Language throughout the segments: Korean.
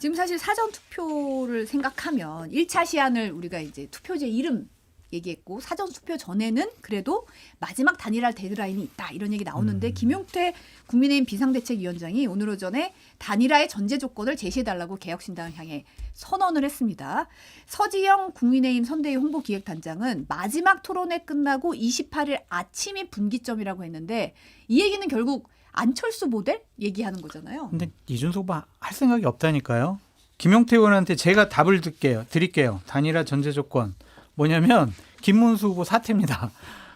지금 사실 사전 투표를 생각하면 1차 시한을 우리가 이제 투표제 이름 얘기했고 사전 투표 전에는 그래도 마지막 단일화 데드라인이 있다 이런 얘기 나오는데 김용태 국민의힘 비상대책위원장이 오늘 오전에 단일화의 전제 조건을 제시해달라고 개혁신당을 향해 선언을 했습니다. 서지영 국민의힘 선대위 홍보기획단장은 마지막 토론회 끝나고 28일 아침이 분기점이라고 했는데 이 얘기는 결국 안철수 모델 얘기하는 거잖아요. 근데 이준석 후보 할 생각이 없다니까요. 김용태 의원한테 제가 답을 드릴게요. 단일화 전제 조건. 뭐냐면 김문수 후보 사퇴입니다.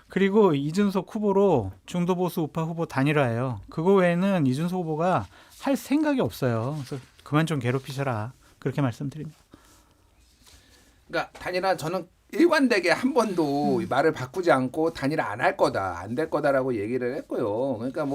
그리고 이준석 후보로 중도보수 우파 후보 단일화예요. 그거 외에는 이준석 후보가 할 생각이 없어요. 그래서 그만 좀 괴롭히셔라. 그렇게 말씀드립니다. 그러니까 단일화 저는 일관되게 한 번도 말을 바꾸지 않고 단일화 안 할 거다, 안 될 거다라고 얘기를 했고요. 그러니까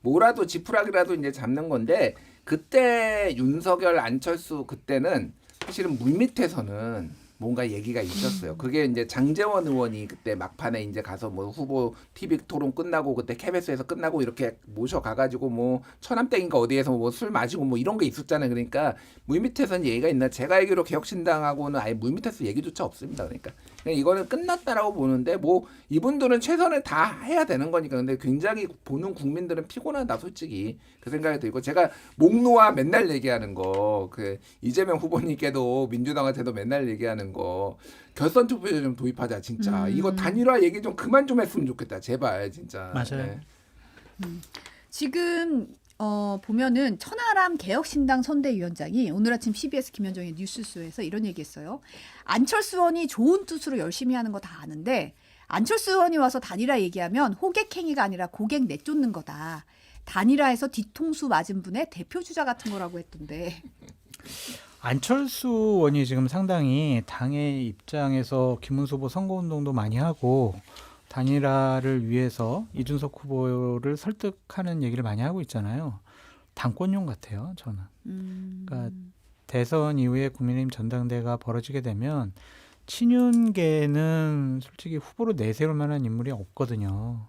뭐라도 지푸라기라도 이제 잡는 건데 그때 윤석열, 안철수 그때는 사실은 물밑에서는 뭔가 얘기가 있었어요. 그게 이제 장제원 의원이 그때 막판에 이제 가서 뭐 후보 TV 토론 끝나고 그때 KBS에서 끝나고 이렇게 모셔가가지고 뭐 처남댁인가 어디에서 뭐 술 마시고 뭐 이런 게 있었잖아요. 그러니까 물밑에서는 얘기가 있나? 제가 알기로 개혁신당하고는 아예 물밑에서 얘기조차 없습니다. 그러니까 그냥 이거는 끝났다라고 보는데 뭐 이분들은 최선을 다 해야 되는 거니까. 근데 굉장히 보는 국민들은 피곤하다 솔직히 그 생각이 들고 제가 목 놓아 맨날 얘기하는 거 그 이재명 후보님께도 민주당한테도 맨날 얘기하는 거 결선 투표제 좀 도입하자 진짜. 이거 단일화 얘기 좀 그만 좀 했으면 좋겠다 제발 진짜. 맞아요. 네. 지금 보면은 천하람 개혁신당 선대위원장이 오늘 아침 CBS 김현정의 뉴스쇼에서 이런 얘기했어요. 안철수 의원이 좋은 뜻으로 열심히 하는 거 다 아는데 안철수 의원이 와서 단일화 얘기하면 호객행위가 아니라 고객 내쫓는 거다. 단일화에서 뒤통수 맞은 분의 대표 주자 같은 거라고 했던데. 안철수 의원이 지금 상당히 당의 입장에서 김문수 후보 선거운동도 많이 하고 단일화를 위해서 이준석 후보를 설득하는 얘기를 많이 하고 있잖아요. 당권용 같아요, 저는. 그러니까 대선 이후에 국민의힘 전당대회가 벌어지게 되면 친윤계는 솔직히 후보로 내세울 만한 인물이 없거든요.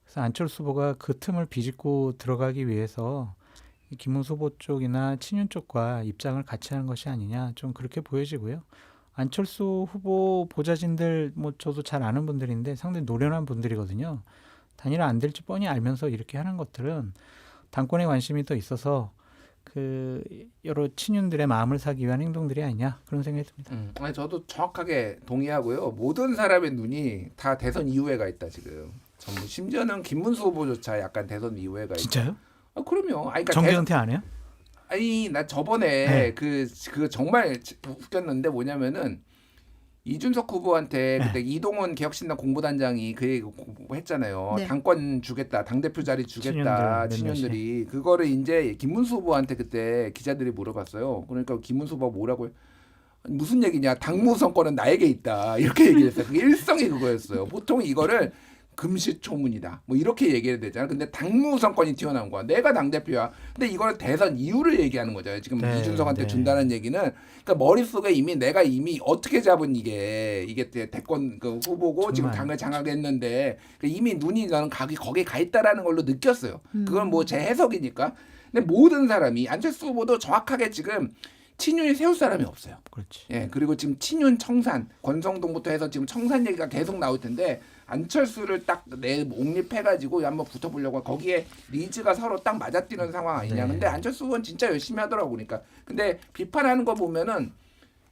그래서 안철수 후보가 그 틈을 비집고 들어가기 위해서 김문수 후보 쪽이나 친윤 쪽과 입장을 같이 하는 것이 아니냐 좀 그렇게 보여지고요. 안철수 후보 보좌진들 뭐 저도 잘 아는 분들인데 상당히 노련한 분들이거든요. 단일화 안 될지 뻔히 알면서 이렇게 하는 것들은 당권에 관심이 더 있어서 그 여러 친윤들의 마음을 사기 위한 행동들이 아니냐 그런 생각이 듭니다. 아니, 저도 정확하게 동의하고요. 모든 사람의 눈이 다 대선 이후에 가 있다 지금. 전부 심지어는 김문수 후보조차 약간 대선 이후에 가 있다. 진짜요? 아, 그럼요. 아니, 그러니까 정계 은퇴 안 해요? 아니 나 저번에 네. 그 정말 웃겼는데 뭐냐면은 이준석 후보한테 네. 그때 이동훈 개혁신당 공보단장이 그 얘기 했잖아요. 네. 당권 주겠다, 당대표 자리 주겠다, 친윤들 친윤들이 그거를 이제 김문수 후보한테 그때 기자들이 물어봤어요. 그러니까 김문수 후보가 뭐라고 무슨 얘기냐? 당무 선권은 나에게 있다 이렇게 얘기했어요. 그게 일성이 그거였어요. 보통 이거를 금시초문이다. 뭐 이렇게 얘기해야 되잖아. 근데 당무 선권이 튀어나온 거야. 내가 당대표야. 근데 이거는 대선 이유를 얘기하는 거잖아요. 지금 네, 이준석한테 네. 준다는 얘기는 그러니까 머릿속에 내가 이미 어떻게 잡은 이게 대권 그 후보고 지금 정말. 당을 장악했는데 이미 눈이 나는 거기에 가 있다라는 걸로 느꼈어요. 그건 뭐 제 해석이니까. 근데 모든 사람이 안철수 후보도 정확하게 지금 친윤이 세울 사람이 없어요. 그렇지. 예, 그리고 지금 친윤 청산, 권성동부터 해서 지금 청산 얘기가 계속 나올 텐데 안철수를 딱 옥립해가지고 한번 붙어보려고 거기에 리즈가 서로 딱 맞아뛰는 상황 아니냐. 네. 근데 안철수 의원 진짜 열심히 하더라고. 그러니까. 근데 비판하는 거 보면은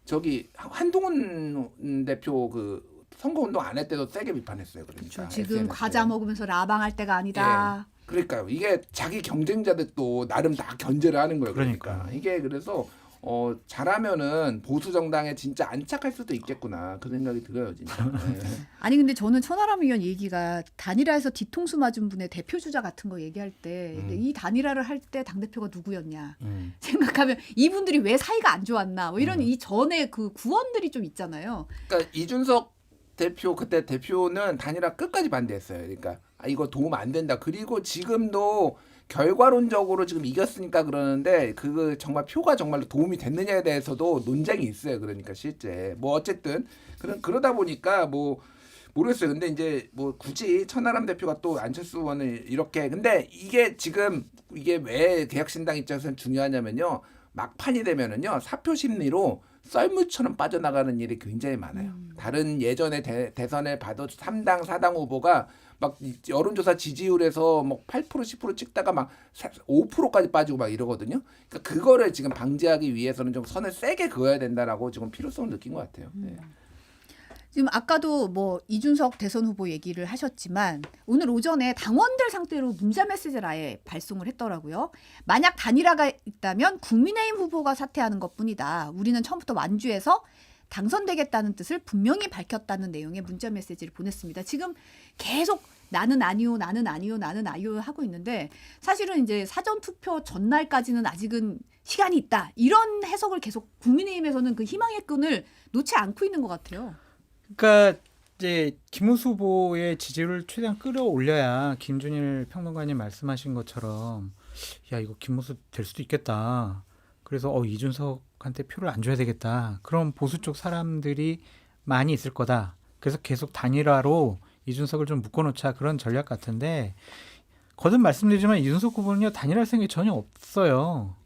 저기 한동훈 대표 그 선거운동 안 할 때도 세게 비판했어요. 그러니까. 지금 SNS에. 과자 먹으면서 라방할 때가 아니다. 그러니까요. 이게 자기 경쟁자들도 나름 다 견제를 하는 거예요. 그러니까. 그러니까요. 이게 그래서 잘하면은 보수 정당에 진짜 안착할 수도 있겠구나 그 생각이 들어요 진짜. 네. 아니 근데 저는 천하람 의원 얘기가 단일화에서 뒤통수 맞은 분의 대표 주자 같은 거 얘기할 때 이 단일화를 할 때 당대표가 누구였냐 생각하면 이분들이 왜 사이가 안 좋았나 뭐 이런 이 전에 그 구원들이 좀 있잖아요. 그러니까 이준석 대표 그때 대표는 단일화 끝까지 반대했어요. 그러니까 이거 도움 안 된다. 그리고 지금도 결과론적으로 지금 이겼으니까 그러는데 그 정말 표가 정말로 도움이 됐느냐에 대해서도 논쟁이 있어요. 그러니까 실제 뭐 어쨌든 그러다 보니까 뭐 모르겠어요. 근데 이제 뭐 굳이 천하람 대표가 또 안철수 의원을 이렇게 근데 이게 지금 이게 왜 개혁신당 입장에서는 중요하냐면요. 막판이 되면은요 사표 심리로 썰물처럼 빠져나가는 일이 굉장히 많아요. 다른 예전에 대선에 봐도 3당 4당 후보가 막 여론조사 지지율에서 뭐 8% 10% 찍다가 막 5%까지 빠지고 막 이러거든요. 그러니까 그거를 지금 방지하기 위해서는 좀 선을 세게 그어야 된다라고 지금 필요성을 느낀 것 같아요. 네. 지금 아까도 뭐 이준석 대선 후보 얘기를 하셨지만 오늘 오전에 당원들 상대로 문자 메시지를 아예 발송을 했더라고요. 만약 단일화가 있다면 국민의힘 후보가 사퇴하는 것뿐이다. 우리는 처음부터 완주해서 당선되겠다는 뜻을 분명히 밝혔다는 내용의 문자 메시지를 보냈습니다. 지금 계속 나는 아니요, 나는 아니요, 나는 아니요 하고 있는데 사실은 이제 사전 투표 전날까지는 아직은 시간이 있다. 이런 해석을 계속 국민의힘에서는 그 희망의 끈을 놓지 않고 있는 것 같아요. 그러니까 이제 김문수 후보의 지지율을 최대한 끌어올려야 김준일 평론가님 말씀하신 것처럼 야 이거 김문수 될 수도 있겠다. 그래서 이준석한테 표를 안 줘야 되겠다. 그런 보수 쪽 사람들이 많이 있을 거다. 그래서 계속 단일화로 이준석을 좀 묶어놓자 그런 전략 같은데 거듭 말씀드리지만 이준석 후보는요 단일할 생각이 전혀 없어요.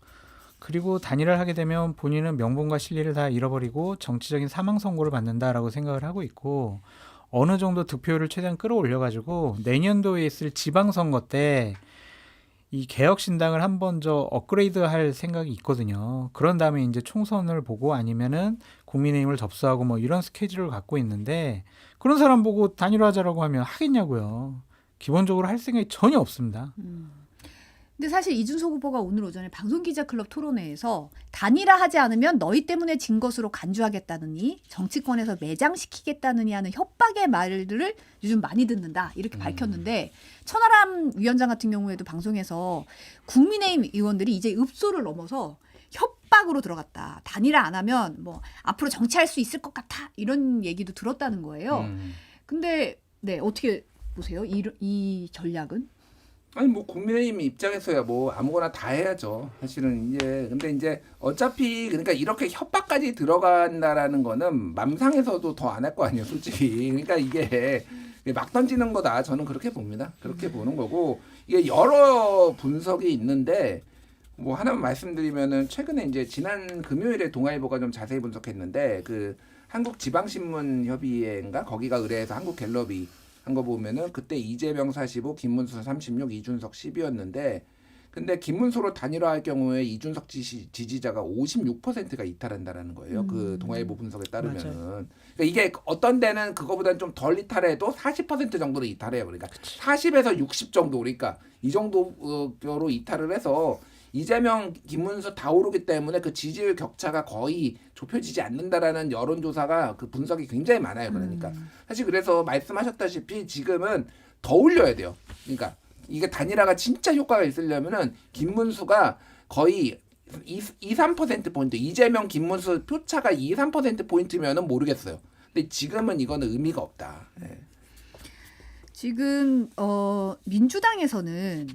그리고 단일화를 하게 되면 본인은 명분과 실리를 다 잃어버리고 정치적인 사망 선고를 받는다라고 생각을 하고 있고 어느 정도 득표율을 최대한 끌어올려가지고 내년도에 있을 지방선거 때 이 개혁신당을 한번 업그레이드할 생각이 있거든요. 그런 다음에 이제 총선을 보고 아니면은 국민의힘을 접수하고 뭐 이런 스케줄을 갖고 있는데 그런 사람 보고 단일화하자라고 하면 하겠냐고요. 기본적으로 할 생각이 전혀 없습니다. 근데 사실 이준석 후보가 오늘 오전에 방송기자클럽 토론회에서 단일화하지 않으면 너희 때문에 진 것으로 간주하겠다느니 정치권에서 매장시키겠다느니 하는 협박의 말들을 요즘 많이 듣는다 이렇게 밝혔는데 천하람 위원장 같은 경우에도 방송에서 국민의힘 의원들이 이제 읍소를 넘어서 협박으로 들어갔다. 단일화 안 하면 뭐 앞으로 정치할 수 있을 것 같아 이런 얘기도 들었다는 거예요. 근데 네 어떻게 보세요? 이 전략은? 아니 뭐 국민의힘 입장에서야 뭐 아무거나 다 해야죠. 사실은 이제 근데 이제 어차피 그러니까 이렇게 협박까지 들어간다라는 거는 맘상에서도 더 안 할 거 아니에요, 솔직히. 그러니까 이게 막 던지는 거다. 저는 그렇게 봅니다. 그렇게 보는 거고 이게 여러 분석이 있는데 뭐 하나만 말씀드리면은 최근에 이제 지난 금요일에 동아일보가 좀 자세히 분석했는데 그 한국지방신문협의회인가 거기가 의뢰해서 한국갤럽이 한 거 보면은 그때 이재명 45, 김문수 36, 이준석 10이었는데 근데 김문수로 단일화할 경우에 이준석 지지자가 56%가 이탈한다라는 거예요. 그 동아일보 분석에 따르면은. 그러니까 이게 어떤 데는 그거보다는 좀 덜 이탈해도 40% 정도로 이탈해요. 그러니까 40에서 60 정도 그러니까 이 정도로 이탈을 해서 이재명, 김문수 다 오르기 때문에 그 지지율 격차가 거의 좁혀지지 않는다라는 여론조사가 그 분석이 굉장히 많아요. 그러니까 사실 그래서 말씀하셨다시피 지금은 더 올려야 돼요. 그러니까 이게 단일화가 진짜 효과가 있으려면은 김문수가 거의 2-3%포인트 이재명, 김문수 표차가 2-3%포인트면은 모르겠어요. 근데 지금은 이거는 의미가 없다. 네. 지금 민주당에서는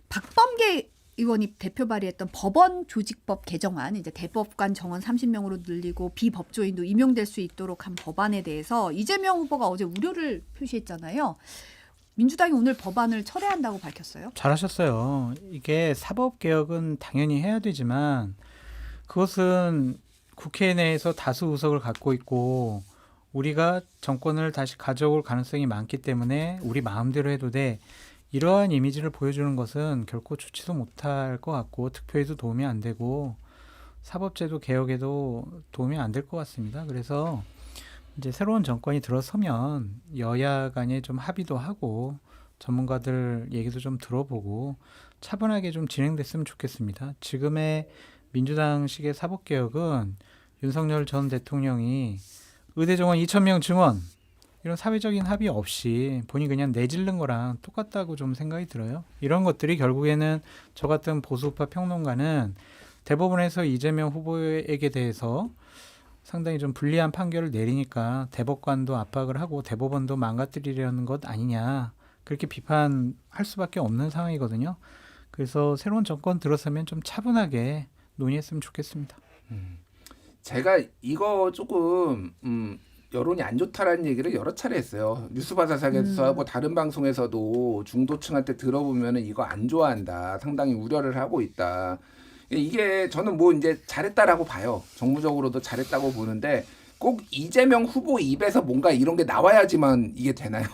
박범계 의원이 대표 발의했던 법원 조직법 개정안, 이제 대법관 정원 30명으로 늘리고 비법조인도 임용될 수 있도록 한 법안에 대해서 이재명 후보가 어제 우려를 표시했잖아요. 민주당이 오늘 법안을 철회한다고 밝혔어요. 잘하셨어요. 이게 사법개혁은 당연히 해야 되지만 그것은 국회 내에서 다수 의석을 갖고 있고 우리가 정권을 다시 가져올 가능성이 많기 때문에 우리 마음대로 해도 돼. 이러한 이미지를 보여주는 것은 결코 좋지도 못할 것 같고 득표에도 도움이 안 되고 사법제도 개혁에도 도움이 안 될 것 같습니다. 그래서 이제 새로운 정권이 들어서면 여야 간에 좀 합의도 하고 전문가들 얘기도 좀 들어보고 차분하게 좀 진행됐으면 좋겠습니다. 지금의 민주당식의 사법개혁은 윤석열 전 대통령이 의대 정원 2,000명 증원 이런 사회적인 합의 없이 본인이 그냥 내질른 거랑 똑같다고 좀 생각이 들어요. 이런 것들이 결국에는 저 같은 보수파 평론가는 대법원에서 이재명 후보에게 대해서 상당히 좀 불리한 판결을 내리니까 대법관도 압박을 하고 대법원도 망가뜨리려는 것 아니냐 그렇게 비판할 수밖에 없는 상황이거든요. 그래서 새로운 정권 들어서면 좀 차분하게 논의했으면 좋겠습니다. 제가 이거 조금 여론이 안 좋다라는 얘기를 여러 차례 했어요. 뉴스바사상에서 뭐 다른 방송에서도 중도층한테 들어보면은 이거 안 좋아한다. 상당히 우려를 하고 있다. 이게 저는 뭐 이제 잘했다라고 봐요. 정무적으로도 잘했다고 보는데 꼭 이재명 후보 입에서 뭔가 이런 게 나와야지만 이게 되나요?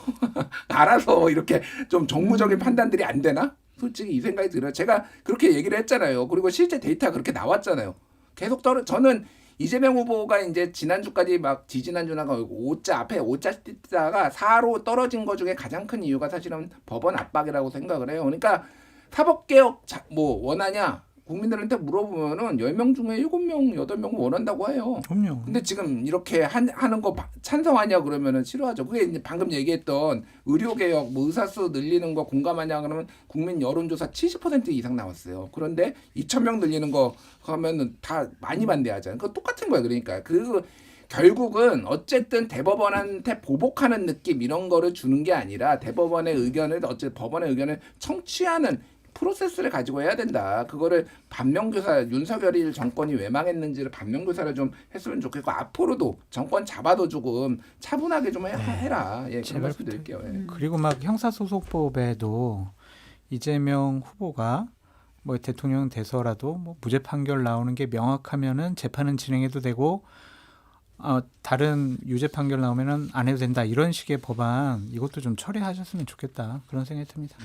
알아서 이렇게 좀 정무적인 판단들이 안 되나? 솔직히 이 생각이 들어요. 제가 그렇게 얘기를 했잖아요. 그리고 실제 데이터가 그렇게 나왔잖아요. 계속 저는 이재명 후보가 이제 지난주까지 막 지지난주나 5자 앞에 5자 띠자가 4로 떨어진 것 중에 가장 큰 이유가 사실은 법원 압박이라고 생각을 해요. 그러니까 사법개혁 뭐 원하냐? 국민들한테 물어보면은 10명 중에 7명, 8명은 원한다고 해요. 그럼요. 근데 지금 이렇게 하는 거 찬성하냐 그러면은 싫어하죠. 그게 이제 방금 얘기했던 의료개혁, 뭐 의사수 늘리는 거 공감하냐 그러면 국민 여론조사 70% 이상 나왔어요. 그런데 2,000명 늘리는 거 하면은 다 많이 반대하잖아요. 그거 똑같은 거예요. 그러니까 결국은 어쨌든 대법원한테 보복하는 느낌 이런 거를 주는 게 아니라 대법원의 의견을 어쨌든 법원의 의견을 청취하는 프로세스를 가지고 해야 된다. 그거를 반면교사 윤석열 정권이 왜 망했는지를 반면교사를 좀 했으면 좋겠고 앞으로도 정권 잡아도 조금 차분하게 좀 해라. 예, 그런 말씀 드릴게요. 예. 그리고 막 형사소송법에도 이재명 후보가 뭐 대통령 돼서라도 뭐 무죄 판결 나오는 게 명확하면은 재판은 진행해도 되고 다른 유죄 판결 나오면은 안 해도 된다 이런 식의 법안 이것도 좀 처리하셨으면 좋겠다 그런 생각이 듭니다.